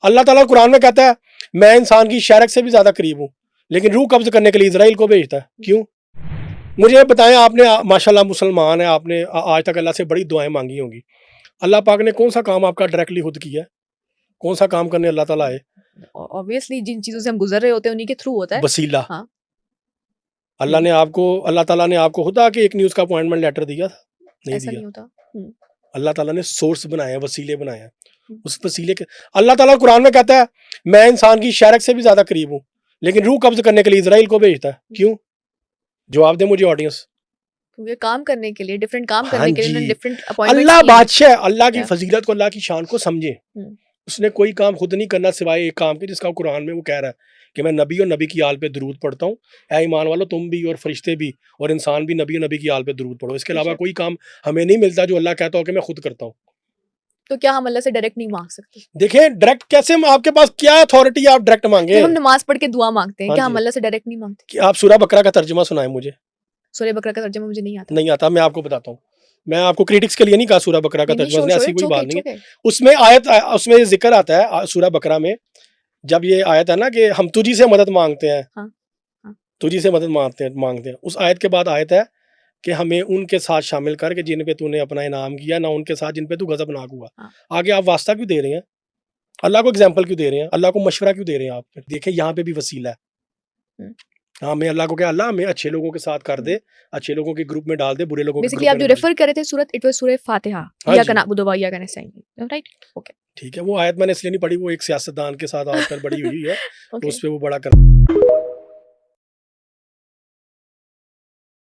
اللہ تعالیٰ قرآن میں کہتا ہے میں انسان کی شرک سے بھی زیادہ قریب ہوں، لیکن روح قبض کرنے کے لیے اسرائیل کو بھیجتا ہے. کیوں؟ مجھے بتائیں، آپ نے ماشاءاللہ مسلمان ہیں، آپ نے آج تک اللہ سے بڑی دعائیں مانگی ہوں گی. اللہ پاک نے کون سا کام آپ کا ڈائریکٹلی خود کیا ہے؟ کون سا کام کرنے اللہ تعالیٰ آئے؟ obviously جن چیزوں سے ہم گزر رہے ہوتے ہیں انہی کے تھرو ہوتا ہے. وسیلہ. ہاں. اللہ تعالیٰ نے آپ کو خدا کہ ایک نیوز کا اپوائنٹمنٹ لیٹر دیا تھا؟ نہیں ایسا دیا. نہیں ہوتا. اللہ تعالیٰ نے سورس بنایا، وسیلے بنایا. اس وسیلے کے اللہ تعالیٰ قرآن میں کہتا ہے میں انسان کی شرک سے بھی زیادہ قریب ہوں، لیکن روح قبض کرنے کے لیے اسرائیل کو بھیجتا ہے. کیوں؟ جواب دیں مجھے آڈینس. کیونکہ کام کرنے کے لیے، ڈفرینٹ کام کرنے کے لیے ڈفرینٹ اللہ بادشاہ، اللہ کی فضیلت کو، اللہ کی شان کو سمجھیں. اس نے کوئی کام خود نہیں کرنا سوائے ایک کام کے، جس کا قرآن میں وہ کہہ رہا ہے کہ میں نبی اور نبی کی آل پہ درود پڑھتا ہوں. اے ایمان والو، تم بھی اور فرشتے بھی اور انسان بھی نبی اور نبی کی آل پہ درود پڑھو. اس کے علاوہ کوئی کام ہمیں نہیں ملتا جو اللہ کہتا ہو کہ میں خود کرتا ہوں. تو کیا ہم اللہ سے ڈائریکٹ نہیں مانگ سکتے؟ دیکھیں ڈائریکٹ کیسے، آپ کے پاس کیا اتھارٹی آپ ڈائریکٹ مانگے؟ ہم نماز پڑھ کے دعا مانگتے ہیں، کیا ہم اللہ سے ڈائریکٹ نہیں مانگتے؟ آپ سورہ بقرہ کا ترجمہ سنائیں مجھے. سورہ بقرہ کا ترجمہ مجھے نہیں آتا. میں آپ کو بتاتا ہوں. میں آپ کو کریٹکس کے لیے نہیں کہا سورہ بقرہ کا ترجمہ، ایسی کوئی بات نہیں ہے. اس میں آیت، اس میں ذکر آتا ہے سورہ بقرہ میں، جب یہ آیت ہے نا کہ ہم تجھی سے مدد مانگتے ہیں، تجھی سے مدد مانگتے ہیں، اس آیت کے بعد آیت ہے کہ ہمیں ان کے ساتھ شامل کر کے جن پہ تو نے اپنا انعام کیا، نہ ان کے ساتھ جن پہ تو غضبناک ہوا. آگے آپ واسطہ کیوں دے رہے ہیں؟ اللہ کو اگزامپل کیوں دے رہے ہیں؟ اللہ کو مشورہ کیوں دے رہے ہیں آپ؟ دیکھیں یہاں پہ بھی وسیلہ ہے. ہاں، میں اللہ کو کہ اللہ ہمیں اچھے لوگوں کے ساتھ کر دے، اچھے لوگوں کے گروپ میں ڈال دے، برے لوگوں کے گروپ میں. آپ جو ریفر کر رہے تھے سورۃ، اٹ واز سورہ فاتحہ، یا نعبد و ایاک نستعین، رائٹ؟ اوکے ٹھیک ہے. وہ آیت میں نے اس لیے نہیں پڑھی، وہ ایک سیاستدان کے ساتھ آج کل بڑی ہوئی ہے تو اس پہ وہ بڑا کر